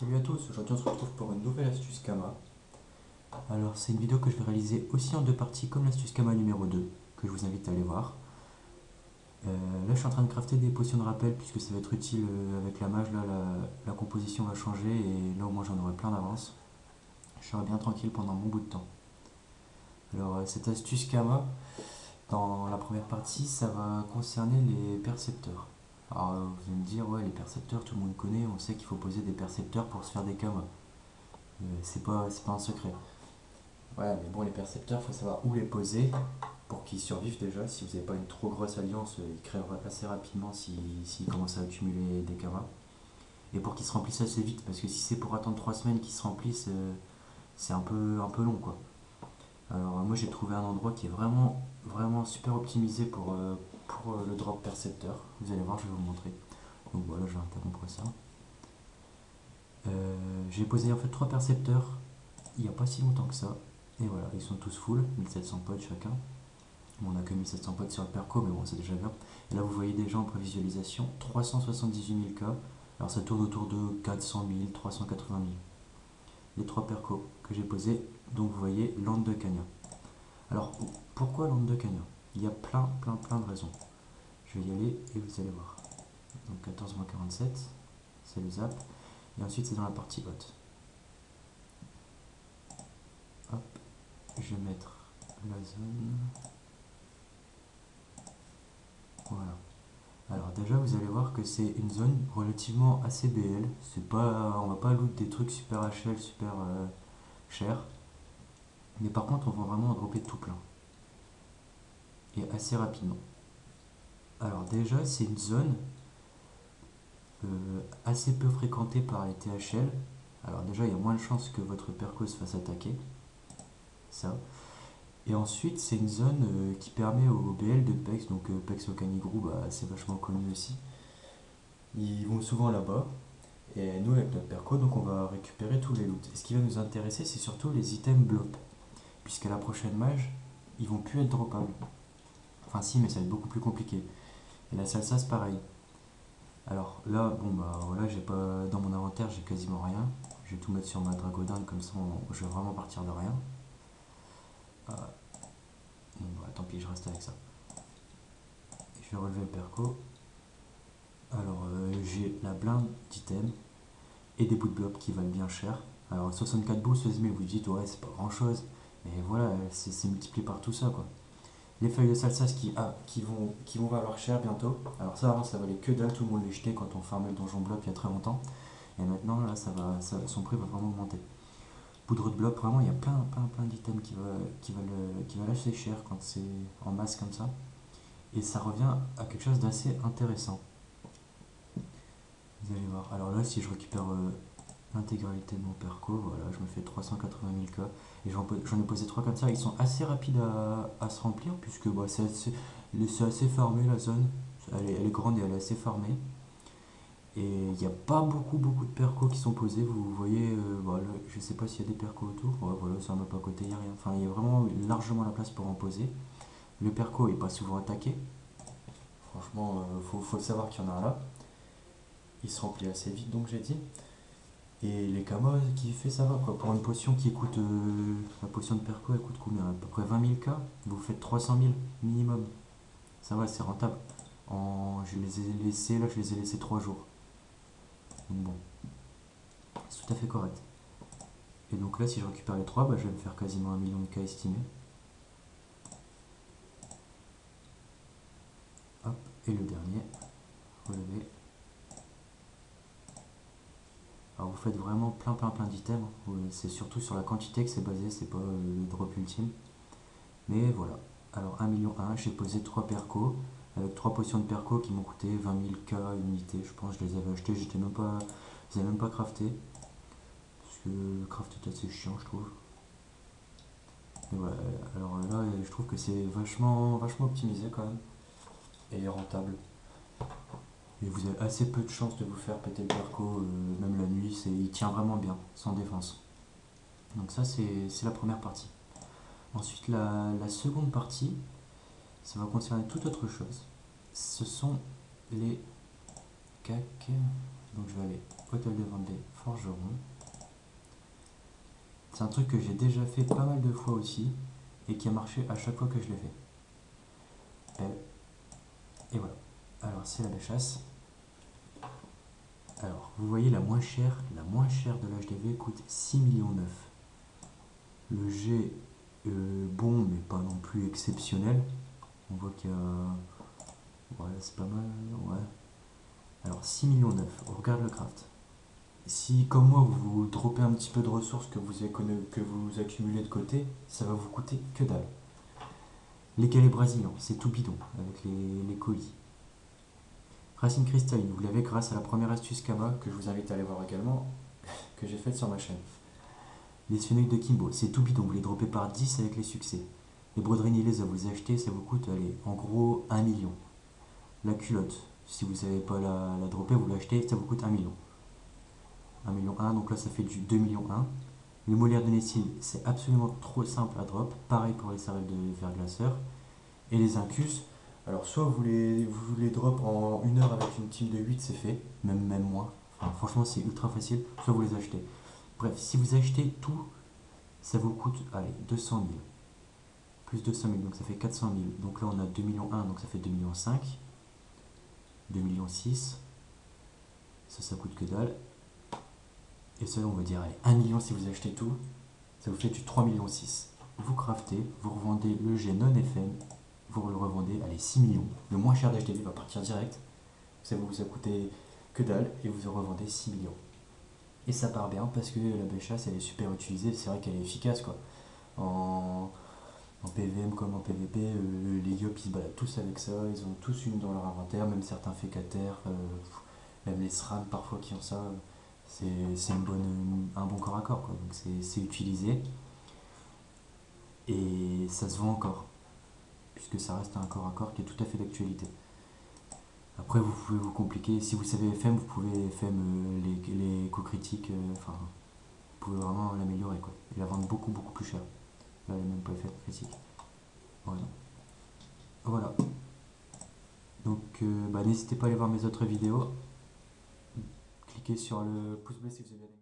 Salut à tous, aujourd'hui on se retrouve pour une nouvelle astuce Kama. Alors c'est une vidéo que je vais réaliser aussi en deux parties comme l'astuce Kama numéro 2 que je vous invite à aller voir. Là je suis en train de crafter des potions de rappel puisque ça va être utile avec la mage, là la composition va changer et là au moins j'en aurai plein d'avance. Je serai bien tranquille pendant mon bout de temps. Alors cette astuce Kama, dans la première partie, ça va concerner les percepteurs. Alors vous allez me dire, ouais les percepteurs tout le monde connaît, on sait qu'il faut poser des percepteurs pour se faire des Kama. C'est pas un secret. Ouais, mais bon, les percepteurs, il faut savoir où les poser pour qu'ils survivent déjà. Si vous n'avez pas une trop grosse alliance, ils créent assez rapidement s'ils commencent à accumuler des kamas. Et pour qu'ils se remplissent assez vite, parce que si c'est pour attendre 3 semaines qu'ils se remplissent, c'est un peu long quoi. Alors moi j'ai trouvé un endroit qui est vraiment, vraiment super optimisé pour le drop percepteur. Vous allez voir, je vais vous montrer. Donc voilà, je vais interrompre ça. J'ai posé en fait 3 percepteurs il n'y a pas si longtemps que ça. Et voilà, ils sont tous full, 1700 potes chacun. Bon, on a que 1700 potes sur le perco, mais bon, c'est déjà bien. Et là, vous voyez déjà en prévisualisation 378 000 cas. Alors ça tourne autour de 400 000, 380 000. Les 3 percos que j'ai posés. Donc vous voyez, lande de Cagna. Alors pourquoi lande de Cagna? Il y a plein, plein, plein de raisons. Je vais y aller et vous allez voir. Donc 14-47, c'est le zap. Et ensuite, c'est dans la partie haute. Hop, je vais mettre la zone. Voilà. Alors déjà vous allez voir que c'est une zone relativement assez BL. C'est pas, on va pas loot des trucs super HL, super chers. Mais par contre on va vraiment en dropper tout plein. Et assez rapidement. Alors déjà c'est une zone assez peu fréquentée par les THL. Alors déjà il y a moins de chances que votre perco se fasse attaquer. Ça. Et ensuite c'est une zone qui permet aux BL de PEX, donc PEX au Canigrou, bah, c'est vachement connu aussi. Ils vont souvent là-bas. Et nous, avec notre perco, donc on va récupérer tous les loots. Et ce qui va nous intéresser, c'est surtout les items blop. Puisqu'à la prochaine mage, ils vont plus être droppables. Enfin, si, mais ça va être beaucoup plus compliqué. Et la salsa, c'est pareil. Alors là, bon, bah voilà, j'ai pas. Dans mon inventaire, j'ai quasiment rien. Je vais tout mettre sur ma dragodin, comme ça, je vais vraiment partir de rien. Bon, bah tant pis, je reste avec ça. Et je vais relever le perco. Alors, j'ai la blinde d'items et des bouts de bloc qui valent bien cher. Alors 64 boosts, mais vous dites ouais c'est pas grand chose, mais voilà, c'est multiplié par tout ça quoi. Les feuilles de salsa qui vont valoir cher bientôt. Alors ça avant ça valait que dalle, tout le monde les jetait quand on farmait le donjon bloc il y a très longtemps. Et maintenant là son prix va vraiment augmenter. Poudre de bloc, vraiment il y a plein plein plein d'items qui valent assez cher quand c'est en masse comme ça. Et ça revient à quelque chose d'assez intéressant. Vous allez voir. Alors là si je récupère l'intégralité de mon perco, voilà, je me fais 380 000 cas. Et j'en ai posé 3 comme ça, ils sont assez rapides à se remplir, puisque bah, c'est assez farmé la zone. Elle est grande et elle est assez farmée. Et il n'y a pas beaucoup, beaucoup de percos qui sont posés. Vous voyez, voilà, je sais pas s'il y a des percos autour. Ouais, voilà, c'est un map à côté, il n'y a rien. Enfin, il y a vraiment largement la place pour en poser. Le perco est pas souvent attaqué. Franchement, faut savoir qu'il y en a un là. Il se remplit assez vite, donc j'ai dit. Et les camos qui fait ça va quoi. Pour une potion qui coûte. La potion de perco elle coûte combien? À peu près 20 000 k. Vous faites 300 000 minimum. Ça va, c'est rentable. Je les ai laissés, là je les ai laissés 3 jours. Donc bon, c'est tout à fait correct. Et donc là si je récupère les 3, bah, je vais me faire quasiment 1 million de k estimé. Hop, et le dernier, relevé. Alors vous faites vraiment plein plein plein d'items. C'est surtout sur la quantité que c'est basé, c'est pas le drop ultime. Mais voilà. Alors 1 million 1, j'ai posé 3 percos, avec 3 potions de perco qui m'ont coûté 20 000 k unité. Je pense que je les avais achetés, je les ai même pas craftés. Parce que le craft est assez chiant, je trouve. Et voilà, alors là, je trouve que c'est vachement, vachement optimisé quand même. Et rentable. Et vous avez assez peu de chances de vous faire péter le perco, même la nuit, il tient vraiment bien, sans défense. Donc ça, c'est la première partie. Ensuite, la seconde partie, ça va concerner toute autre chose. Ce sont les cacs. Donc je vais aller hôtel de vente des forgerons. C'est un truc que j'ai déjà fait pas mal de fois aussi et qui a marché à chaque fois que je l'ai fait. Et voilà. Alors c'est la béchasse. Alors vous voyez la moins chère de l'HDV coûte 6,9 millions. Le G bon mais pas non plus exceptionnel. On voit qu'il y a... Ouais c'est pas mal, ouais. Alors 6,9 millions, on regarde le craft. Si comme moi vous droppez un petit peu de ressources que vous accumulez de côté, ça va vous coûter que dalle. Les galets brésiliens, c'est tout bidon avec les colis. Racine cristalline, vous l'avez grâce à la première astuce Kama que je vous invite à aller voir également, que j'ai faite sur ma chaîne. Les sphénoïdes de Kimbo, c'est tout bidon, vous les droppez par 10 avec les succès. Les broderies Nilez, vous les achetez, ça vous coûte, allez, en gros 1 million. La culotte, si vous ne savez pas la dropper, vous l'achetez, ça vous coûte 1 million. 1 million 1, donc là ça fait du 2 millions 1. Les molaires de Nessil, c'est absolument trop simple à drop, pareil pour les cervelles de verglaceur. Et les incus, alors soit vous les drop en 1 heure avec une team de 8, c'est fait, même moins. Enfin, franchement c'est ultra facile, soit vous les achetez. Bref, si vous achetez tout, ça vous coûte, allez, 200 000. Plus 200 000, donc ça fait 400 000. Donc là on a 2 millions 1, donc ça fait 2 millions 5. 2 millions 6. Ça coûte que dalle. Et ça, on va dire, allez, 1 million si vous achetez tout, ça vous fait du 3 millions 6. Vous craftez, vous revendez le G non FM, vous le revendez, allez, 6 millions. Le moins cher d'HDV va partir direct. Ça vous a coûté que dalle et vous en revendez 6 millions. Et ça part bien parce que la béchasse elle est super utilisée, c'est vrai qu'elle est efficace quoi. En PVM comme en PVP, les yop ils se baladent tous avec ça, ils ont tous une dans leur inventaire, même certains fécataires, même les SRAM parfois qui ont ça. C'est un bon corps à corps quoi. Donc c'est utilisé et ça se vend encore puisque ça reste un corps à corps qui est tout à fait d'actualité. Après vous pouvez vous compliquer, si vous savez FM vous pouvez FM les co-critiques, enfin vous pouvez vraiment l'améliorer quoi et la vendre beaucoup plus cher. Là il n'y a même pas FM critique. Voilà. Voilà. Donc n'hésitez pas à aller voir mes autres vidéos. Cliquez sur le pouce bleu si vous avez aimé.